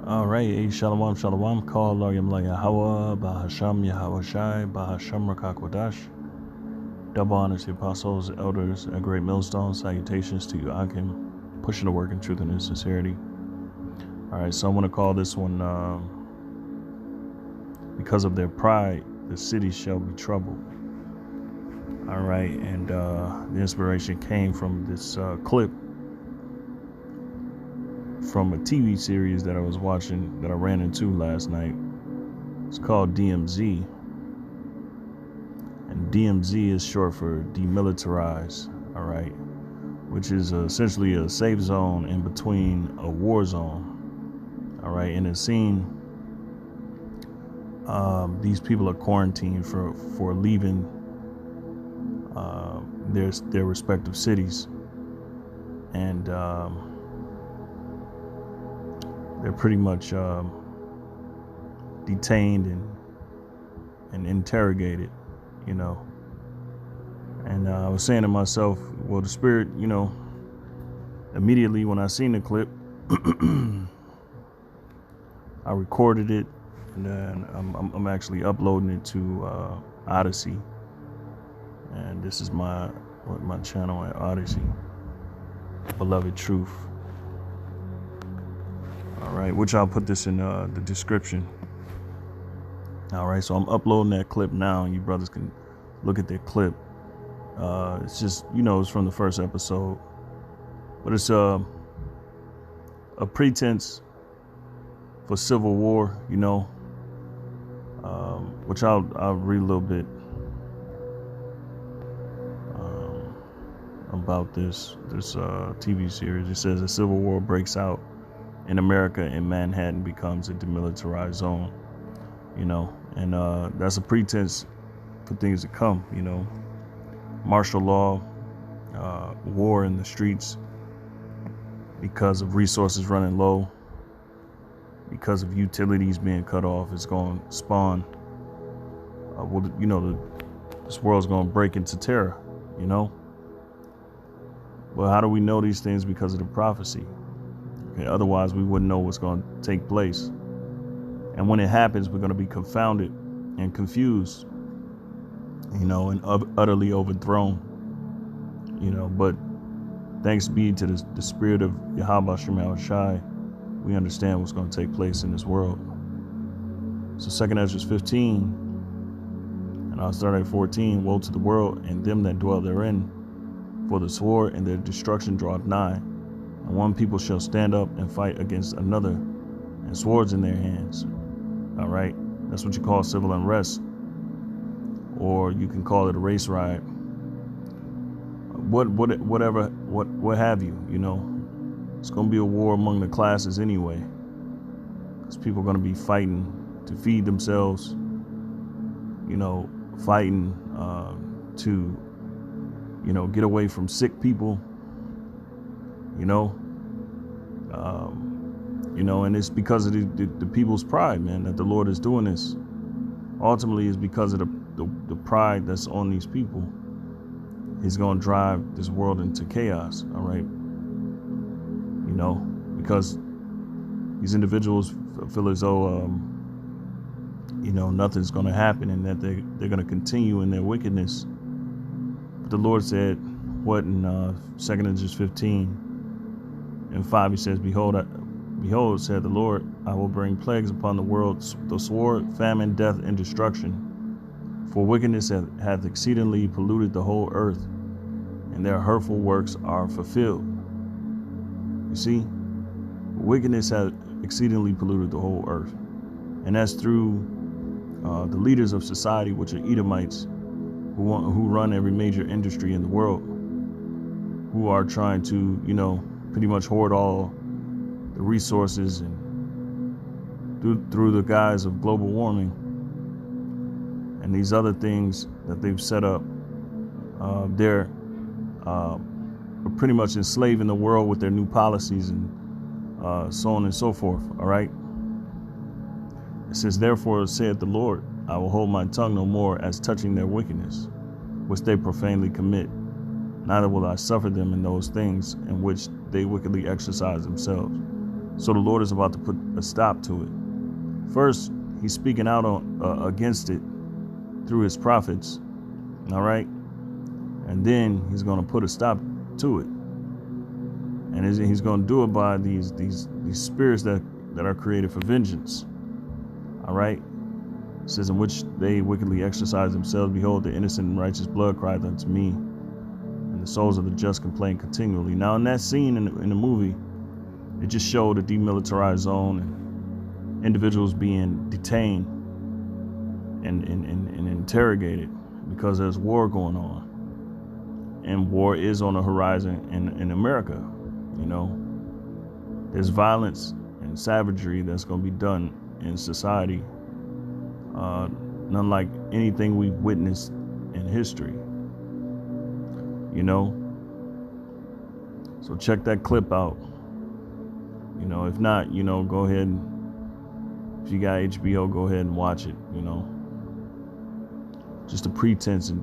All right, hey, shalom, shalom. Call Laryam Yahweh, Bahasham Yahweh Shai, Bahasham Rakakwadash. Double honors to the apostles, elders, and great millstone. Salutations to you, Akim, pushing the work in truth and in sincerity. All right, so I want to call this one because of their pride, the city shall be troubled. All right, and the inspiration came from this clip from a TV series that I was watching that I ran into last night. It's called DMZ. And DMZ is short for demilitarize, all right, which is essentially a safe zone in between a war zone, all right. In a scene, these people are quarantined for leaving their respective cities, and they're pretty much detained and interrogated, you know. And I was saying to myself, well, the Spirit, you know, immediately when I seen the clip, I recorded it, and then I'm actually uploading it to Odyssey. And this is my channel at Odyssey, Beloved Truth. All right, which I'll put this in the description. All right, so I'm uploading that clip now, and you brothers can look at that clip. It's just, you know, it's from the first episode, but it's a pretense for civil war, you know, which I'll read a little bit about this TV series. It says a civil war breaks out in America and Manhattan becomes a demilitarized zone, you know, and that's a pretense for things to come, you know. Martial law, war in the streets because of resources running low, because of utilities being cut off, is going to spawn, you know, this world's going to break into terror, you know. Well, how do we know these things? Because of the prophecy. Okay, otherwise, we wouldn't know what's going to take place. And when it happens, we're going to be confounded and confused, you know, and utterly overthrown, you know. But thanks be to the Spirit of Yahweh Shemel Shai, we understand what's going to take place in this world. So 2 Ezra 15, and I'll start at 14. Woe to the world and them that dwell therein, for the sword and their destruction draweth nigh. And one people shall stand up and fight against another, and swords in their hands. All right, that's what you call civil unrest, or you can call it a race riot. What have you? You know, it's going to be a war among the classes anyway, because people are going to be fighting to feed themselves. You know, fighting to, you know, get away from sick people. You know, and it's because of the people's pride, man, that the Lord is doing this. Ultimately, it's because of the pride that's on these people. He's going to drive this world into chaos, all right? You know, because these individuals feel as though, you know, nothing's going to happen, and that they're going to continue in their wickedness. But the Lord said, what in 2 Ezra 15 and 5, he says, Behold, said the Lord, I will bring plagues upon the world, the sword, famine, death, and destruction. For wickedness hath exceedingly polluted the whole earth, and their hurtful works are fulfilled. You see, wickedness hath exceedingly polluted the whole earth. And that's through the leaders of society, which are Edomites, who run every major industry in the world, who are trying to, you know, pretty much hoard all the resources, and through the guise of global warming and these other things that they've set up. They're pretty much enslaving the world with their new policies and so on and so forth. All right. It says, therefore saith the Lord, I will hold my tongue no more as touching their wickedness, which they profanely commit. Neither will I suffer them in those things in which they wickedly exercise themselves. So the Lord is about to put a stop to it. First, he's speaking out on against it through his prophets. All right. And then he's going to put a stop to it. And he's going to do it by these spirits that are created for vengeance. All right. It says, in which they wickedly exercise themselves. Behold, the innocent and righteous blood cried unto me, and the souls of the just complain continually. Now, in that scene in the movie, it just showed a demilitarized zone and individuals being detained and interrogated because there's war going on. And war is on the horizon in America. You know, there's violence and savagery that's going to be done in society, none like anything we've witnessed in history. You know, so check that clip out. You know, if not, you know, go ahead and, if you got HBO, go ahead and watch it. You know, just a pretense, and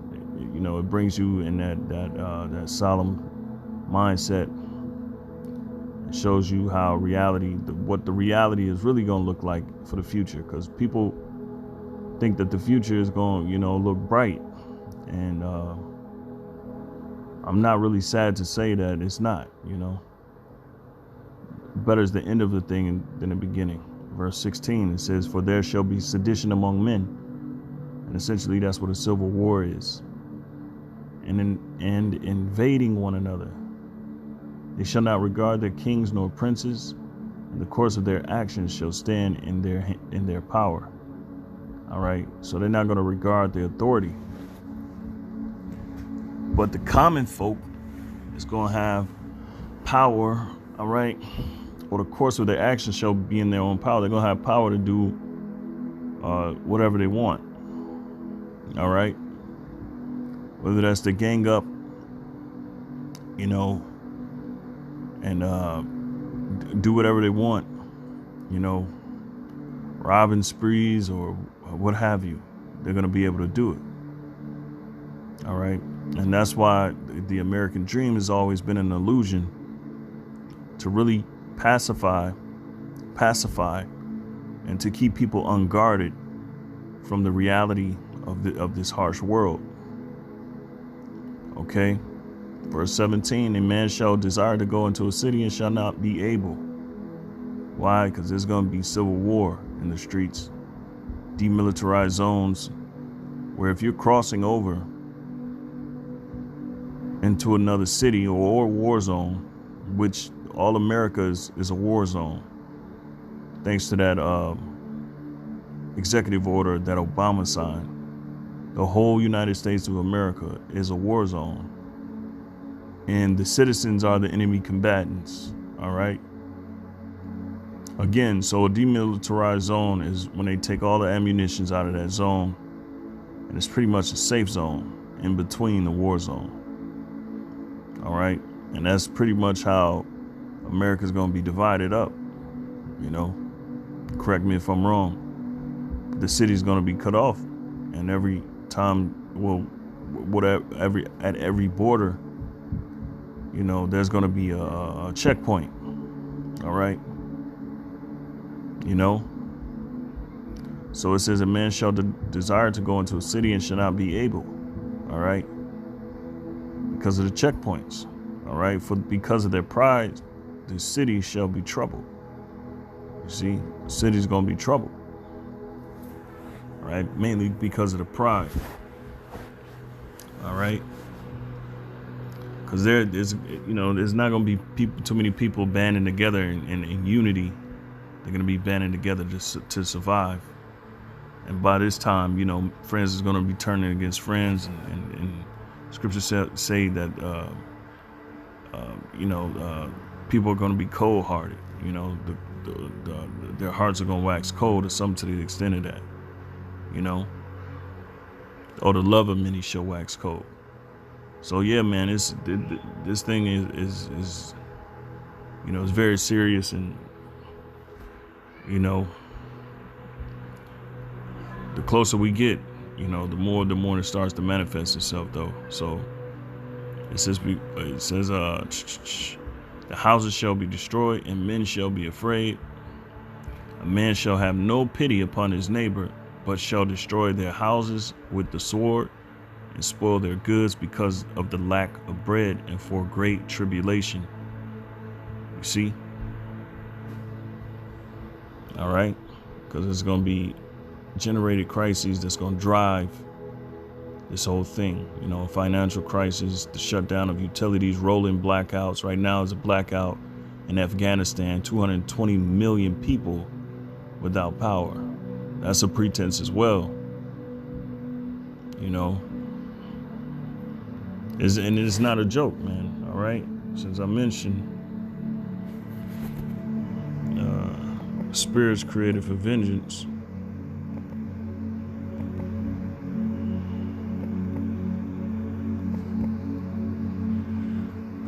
you know, it brings you in that solemn mindset. It shows you how what the reality is really going to look like for the future, because people think that the future is going to, you know, look bright, and I'm not really sad to say that it's not. You know, better is the end of the thing than the beginning. Verse 16, it says, for there shall be sedition among men. And essentially that's what a civil war is. And invading one another. They shall not regard their kings nor princes, and the course of their actions shall stand in their power. All right, so they're not going to regard the authority. But the common folk is going to have power, all right? Or the course of their actions shall be in their own power. They're going to have power to do whatever they want, all right? Whether that's to gang up, you know, and do whatever they want, you know, robbing sprees or what have you. They're going to be able to do it. All right. And that's why the American dream has always been an illusion to really pacify, and to keep people unguarded from the reality of this harsh world. Okay. Verse 17, a man shall desire to go into a city and shall not be able. Why? Because there's going to be civil war in the streets, demilitarized zones, where if you're crossing over into another city or war zone, which all America is a war zone, thanks to that executive order that Obama signed. The whole United States of America is a war zone. And the citizens are the enemy combatants, all right? Again, so a demilitarized zone is when they take all the ammunitions out of that zone, and it's pretty much a safe zone in between the war zone, all right? And that's pretty much how America's going to be divided up, you know? Correct me if I'm wrong. The city's going to be cut off, and every time, at every border, you know, there's going to be a checkpoint. All right. You know, so it says a man shall desire to go into a city and shall not be able. All right. Because of the checkpoints. All right. Because of their pride, the city shall be troubled. You see, the city's going to be troubled. All right. Mainly because of the pride. All right. Because there's not going to be too many people banding together in unity. They're going to be banding together just to survive. And by this time, you know, friends is going to be turning against friends. And scriptures say that, people are going to be cold-hearted. You know, their hearts are going to wax cold, or something to the extent of that. You know, or the love of many shall wax cold. So yeah, man, this thing is you know, it's very serious, and you know, the closer we get, you know, the more it starts to manifest itself, though. So it says The houses shall be destroyed, and men shall be afraid. A man shall have no pity upon his neighbor, but shall destroy their houses with the sword, and spoil their goods because of the lack of bread and for great tribulation. You see? All right? Because it's going to be generated crises that's going to drive this whole thing. You know, financial crisis, the shutdown of utilities, rolling blackouts. Right now is a blackout in Afghanistan, 220 million people without power. That's a pretense as well. You know, and it's not a joke, man. All right. Since I mentioned spirits created for vengeance.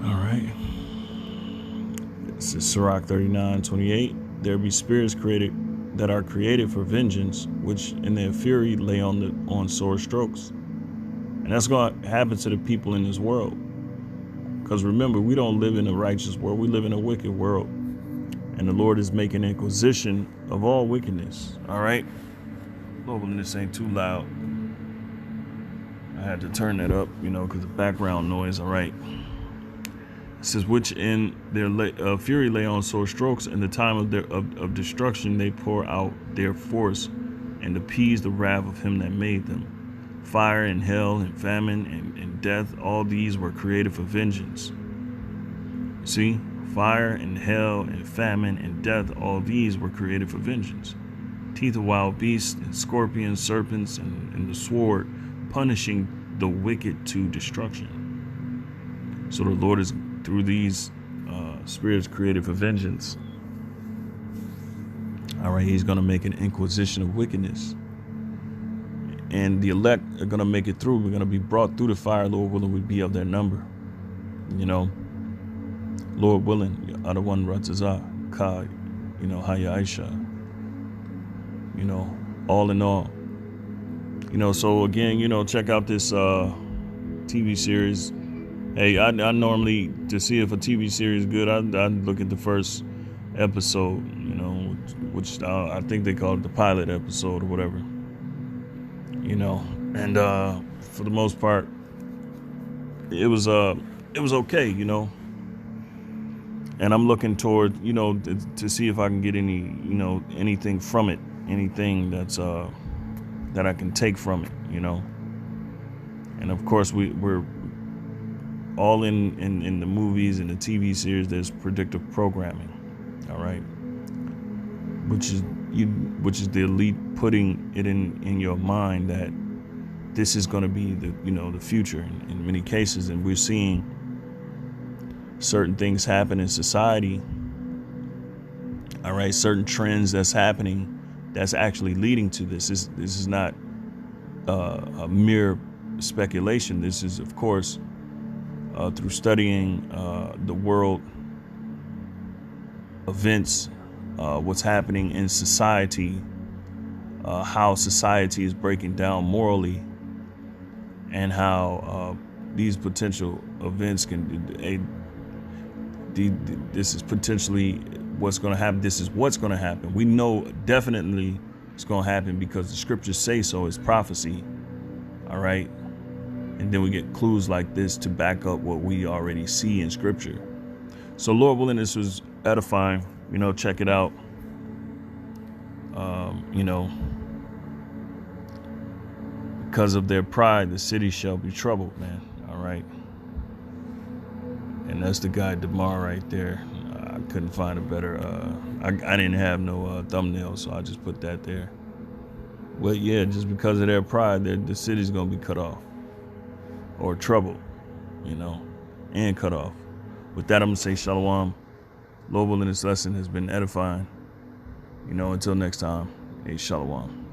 All right. This is Sirach 39:28. There be spirits created that are created for vengeance, which in their fury lay on sore strokes. And that's going to happen to the people in this world. Because remember, we don't live in a righteous world. We live in a wicked world. And the Lord is making inquisition of all wickedness. All right? Lord willing, this ain't too loud. I had to turn that up, you know, because of background noise. All right. It says, which in their fury lay on sore strokes. In the time of destruction, they pour out their force and appease the wrath of him that made them. Fire and hell and famine and death, all these were created for vengeance. See? Fire and hell and famine and death, all these were created for vengeance. Teeth of wild beasts and scorpions, serpents, and the sword, punishing the wicked to destruction. So the Lord is, through these spirits created for vengeance, all right, he's going to make an inquisition of wickedness. And the elect are going to make it through. We're going to be brought through the fire, Lord willing, we be of their number. You know, Lord willing, Adawan Ratazah, Ka, you know, Haya Aisha, you know, all in all. You know, so again, you know, check out this TV series. Hey, I normally, to see if a TV series is good, I look at the first episode, you know, which I think they call it the pilot episode or whatever. You know, and for the most part, it was okay, you know. And I'm looking toward, you know, to see if I can get any, you know, anything from it, anything that's that I can take from it, you know. And of course, we're all in the movies and the TV series. There's predictive programming, all right, which is the elite putting it in your mind that this is going to be the future in many cases. And we're seeing certain things happen in society, all right, certain trends that's happening that's actually leading to this. This is not a mere speculation. This is, of course, through studying the world events, what's happening in society, how society is breaking down morally, and how these potential events this is potentially what's going to happen. This is what's going to happen. We know definitely it's going to happen because the scriptures say so. It's prophecy. All right. And then we get clues like this to back up what we already see in scripture. So Lord willing, this was edifying. You know, check it out. You know, because of their pride, the city shall be troubled, man. All right. And that's the guy DeMar right there. I couldn't find a better, I didn't have no thumbnail, so I just put that there. Well, yeah, just because of their pride, the city's going to be cut off or troubled, you know, and cut off. With that, I'm going to say shalom. Lord willing, this lesson has been edifying. You know, until next time, hey, shalom.